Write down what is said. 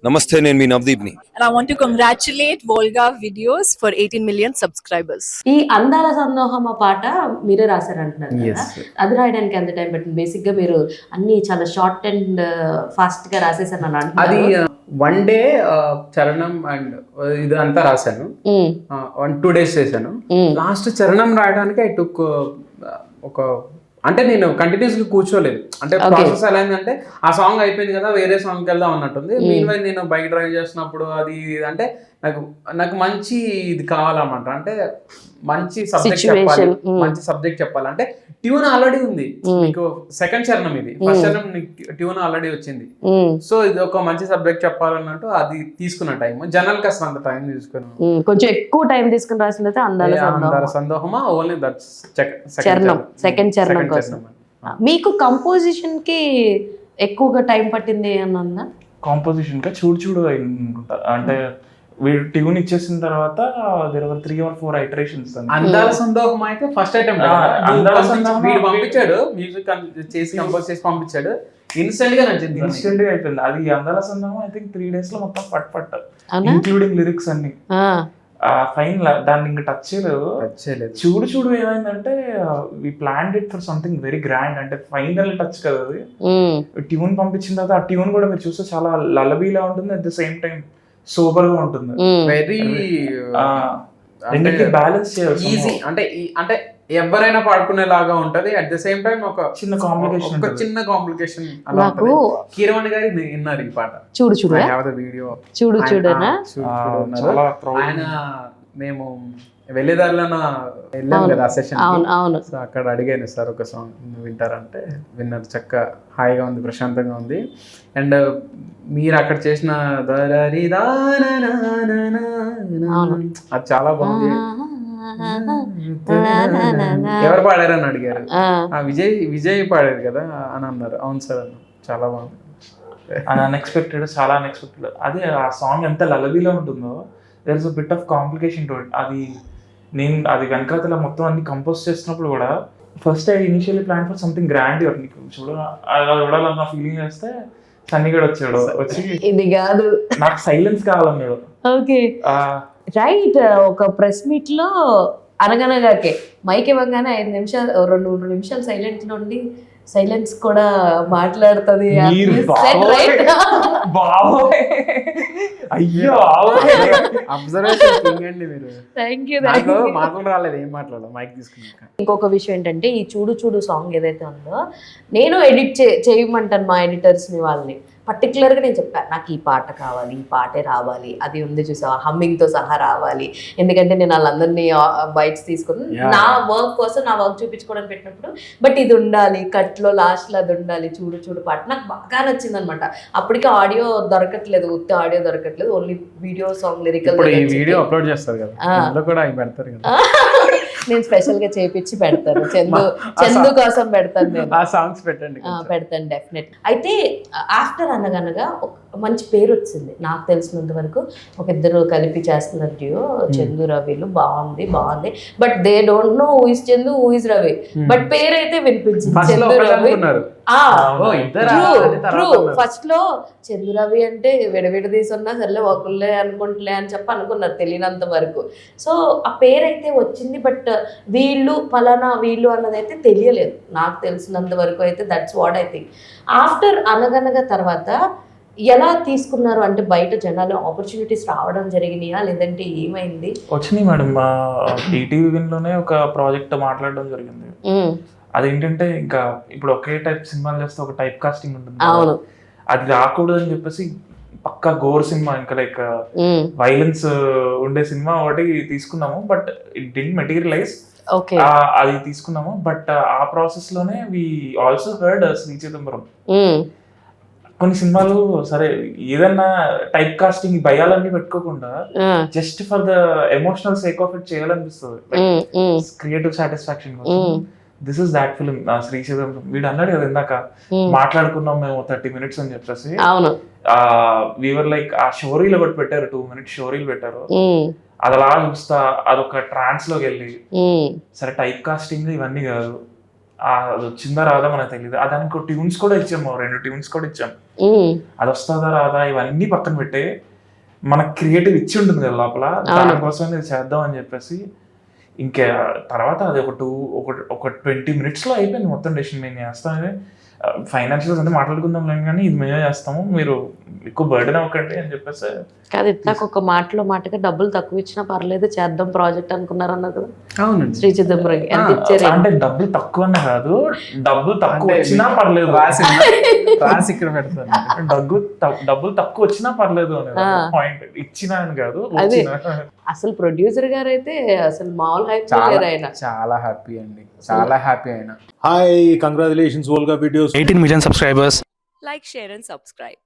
నమస్తే, నేను మీ నవదీప్ని. And I want to congratulate Volga Videos for 18 million subscribers. ఈ అందాల సందోహం పాట మీరే రాశారంటున్నారు కదా, అది రాయడానికి ఎంత టైం పట్టింది? బేసిక్ గా మీరు అన్ని చాలా షార్ట్ అండ్ ఫాస్ట్ గా రాసేసారు అని అది అంటున్నారు. వన్ డే చరణం అండ్ ఇది అంతా రాశాను. 2 days చేశాను. లాస్ట్ చరణం రాయడానికి ఐ టుక్ ఒక అంటే నేను కంటిన్యూస్గా కూర్చోలేదు. అంటే ప్రాసెస్ ఎలా అయిందంటే ఆ సాంగ్ అయిపోయింది కదా, వేరే సాంగ్కి వెళ్దాం అన్నట్టుంది. మీన్ వైల్ నేను బైక్ డ్రైవ్ చేసినప్పుడు అది అంటే నాకు మంచి ఇది కావాలన్నమాట. అంటే మంచి సబ్జెక్ట్ చెప్పాలి, మంచి సబ్జెక్ట్ చెప్పాలి. అంటే ట్యూన్ ఆల్రెడీ ఉంది, మీకు సెకండ్ చరణం ఇది, ఫస్ట్ చరణం ట్యూన్ ఆల్రెడీ వచ్చింది. సో ఇది ఒక మంచి సబ్జెక్ట్ చెప్పాలన్నట్టు అది తీసుకున్న టైం. జనరల్ కి అసలు అంత టైం తీసుకున్నాను, కొంచెం ఎక్కువ టైం తీసుకుని రాసినైతే అందాల సందోహమా ఓన్లీ దట్స్ చరణం, సెకండ్ చరణం కోసం. మీకు కంపోజిషన్ కి ఎక్కువగా టైం పట్టింది అని ఉందా? కాంపోజిషన్ గా చూడు చూడు అనుకుంటా. అంటే వీడు ట్యూన్ ఇచ్చేసిన తర్వాత దేర్ వర్ 3 or 4 ఐటరేషన్స్. అందాల సందోహం అయితే ఫస్ట్ ఐటమ్ వీడు పంపించాడు, మ్యూజిక్ చేసి కంపోజ్ చేసి పంపించాడు. ఇన్స్టెంట్ గా నచ్చింది, ఇన్స్టెంట్ గా అయిపోయింది. అది అందాల సందోహం ఐ థింక్ 3 days లో మొత్తం పట్ ఇంక్లూడింగ్ లిరిక్స్ అన్ని ఫైన్. దాన్ని ఇంకా టచ్ చేయలేదు. చూడు చూడు ఏమైందంటే we planned it for something very grand. అంటే ఫైనల్ టచ్ కదా అది. ట్యూన్ పంపించిన తర్వాత ఆ ట్యూన్ కూడా మీరు చూస్తే చాలా లలబీలా ఉంటుంది, at the same time super గా ఉంటుంది. వెరీ బ్యాలెన్స్ చేయాలి, ఈజీ. అంటే ఎవరైనా పాడుకునేలాగా ఉంటది, అట్ ద సేమ్ టైం ఒక చిన్న కాంప్లికేషన్ అలా ఉంటది. కీరవాణి గారి విన్నారు ఈ పాట చూడు చూడు వీడియో చూడు చూడనా. ఆయన మేము వెళ్ళేదారిలో వెళ్ళాం కదా ఆ సెషన్, సో అక్కడ అడిగాను సార్ ఒక సాంగ్ వింటారంటే విన్నారు. చక్కగా హాయిగా ఉంది, ప్రశాంతంగా ఉంది. అండ్ మీరు అక్కడ చేసిన అది చాలా బాగుంది. ఎవరు పాడారని అడిగారు, విజయ్ పాడారు కదా అని అన్నారు. అవును సార్ అన్న, చాలా బాగుంది. అన్ఎక్స్పెక్టెడ్, చాలా అన్ఎక్స్పెక్టెడ్. అదే ఆ సాంగ్ ఎంత లలబీలో ఉంటుందో, there is a bit of complication to it. అది వెనకాతల మొత్తం అన్ని కంపోజ్ చేస్తున్నప్పుడు కూడా first I initially plan for something grand. నీకు చూడాలన్న ఫీలింగ్ చేస్తే సన్నిగడ్ వచ్చాడు, వచ్చి ఇది కాదు నాకు సైలెన్స్ కావాలన్నాడు. Okay right. ఒక ప్రెస్ మీట్ లో అనగనగాకే మైక్ ఇవ్వగానే 5 నిమిషాలు 2 నిమిషాలు సైలెంట్ నుండి సైలెన్స్ కూడా మాట్లాడుతుంది. అయ్యో మాటలు రాలేదు, ఏం మాట్లాడాలి మైక్ తీసుకున్నాక. ఇంకొక విషయం ఏంటంటే ఈ చూడు చూడు సాంగ్ ఏదైతే ఉందో నేను ఎడిట్ చేయమంటాను మా ఎడిటర్స్ని, వాళ్ళని పర్టికులర్గా నేను చెప్పాను నాకు ఈ పాట కావాలి, ఈ పాటే రావాలి, అది ఉంది చూసావా హమ్మింగ్తో సహా రావాలి. ఎందుకంటే నేను వాళ్ళందరినీ బైట్స్ తీసుకుని నా వర్క్ కోసం నా వర్క్ చూపించుకోవడానికి పెట్టినప్పుడు బట్ ఇది ఉండాలి, కట్లో లాస్ట్లో అది ఉండాలి. చూడు చూడు పాట నాకు బాగా నచ్చింది అనమాట. అప్పటికి ఆడియో దొరకట్లేదు, ఉత్తి ఆడియో దొరకట్లేదు, only video song lyrical. Video upload చేస్తారు కదా, అందులో కూడా అవి పెడతారు కదా. నేను స్పెషల్ గా చేపించి పెడతాను, చందు కోసం పెడతాను నేను. ఆ సాంగ్స్ పెట్టండి, పెడతాను డెఫినెట్. అయితే ఆఫ్టర్ అనగనగా మంచి పేరు వచ్చింది నాకు తెలిసినంత వరకు. ఒక ఇద్దరు కలిపి చేస్తున్నారు డ్యూ, చందు రవిలు. బాగుంది but they don't know who is Chandu, who is Ravi. But పేరు అయితే వినిపించింది చందు రవి. ఫస్ట్ లో చందు రవి అంటే విడవిడ తీసున్నా సర్లే ఒకళ్ళే అనుకుంటలే అని చెప్పి అనుకున్నారు తెలియనంత వరకు. సో ఆ పేరు అయితే వచ్చింది, బట్ వీళ్ళు ఫలానా వీళ్ళు అన్నది అయితే తెలియలేదు నాకు తెలిసినంత వరకు అయితే. That's what I think. After అనగనగా తర్వాత ఎలా తీసుకున్నారు? అంటే బయట జనాలు ఆపర్చునిటీస్ రావడం జరిగినాయా, లేదంటే ఏమైంది? వచ్చినాయి మేడం. మా ఈటీవీ విన్లోనే ఒక ప్రాజెక్ట్ మాట్లాడడం జరిగింది. అదేంటంటే ఇంకా ఇప్పుడు ఒకే టైప్ సినిమాలు చేస్తే ఒక టైప్ కాస్టింగ్ ఉంటుంది, అది రాకూడదు అని చెప్పేసి పక్కా గోర్ సినిమా, ఇంకా లైక్ వైలెన్స్ ఉండే సినిమా ఒకటి తీసుకున్నాము. But it didn't materialise. అది తీసుకున్నాము. బట్ ఆ ప్రాసెస్ లోనే we also heard Sri Chidambaram. కొన్ని సినిమాలు సరే ఏదన్నా టైప్ కాస్టింగ్ భయాలన్నీ పెట్టుకోకుండా just for the emotional sake of it చేయాలనిపిస్తుంది, క్రియేటివ్ సాటిస్ఫాక్షన్ కోసం. This is that film Sri Chidambaram. వీడు అన్నాడు కదా ఇందాక మాట్లాడుకున్నాం మేము 30 minutes అని చెప్పేసి. వీవర్ లైక్ ఆ షోరీలు ఒకటి పెట్టారు, 2 minute షోరీలు పెట్టారు. అది అలా చూస్తా అదొక ట్రాన్స్ లోకి వెళ్ళి సరే టైప్ కాస్టింగ్ ఇవన్నీ కాదు, అది వచ్చిందా రాదా మనకు తెలియదు. దానికి ట్యూన్స్ కూడా ఇచ్చాము, 2 ట్యూన్స్ కూడా ఇచ్చాం. అది వస్తుందా రాదా ఇవన్నీ పక్కన పెట్టే మన క్రియేటివ్ ఇచ్చి ఉంటుంది కదా లోపల, దానికోసం ఇది చేద్దాం అని చెప్పేసి ఇంకా తర్వాత అది ఒక 20 minutes లో అయిపోయింది మొత్తం డెసిషన్. మేము చేస్తాం, ఫైనాన్షియల్స్ అంటే మాట్లాడుకుందాం లేని కానీ ఇది మేమే చేస్తాము, మీరు ఎక్కువ బర్డెన్ అవ్వకండి అని చెప్పేసి. కాదు నాకు ఒక మాటగా డబ్బులు తక్కువ ఇచ్చినా పర్లేదు చేద్దాం ప్రాజెక్ట్ అనుకున్నారు అన్నారు కదా. అవునండి. శ్రీ చిదంబరం ఎంత ఇచ్చారు? అంటే డబ్బులు తక్కువ అనే కాదు, డబ్బులు తక్కువ వచ్చినా పర్లేదు, రాసి ఇక్కడ పెడతాను. డబ్బులు తక్కువ వచ్చినా పర్లేదు అనేది పాయింట్. ఇచ్చినా అని కాదు, అసలు ప్రొడ్యూసర్ గారు అయితే అసలు మామూలు హైప్ ఆయన. చాలా హ్యాపీ అండి, చాలా హ్యాపీ అయినా. Hi, congratulations, Volga Videos. 18 million subscribers. Like, share, and subscribe.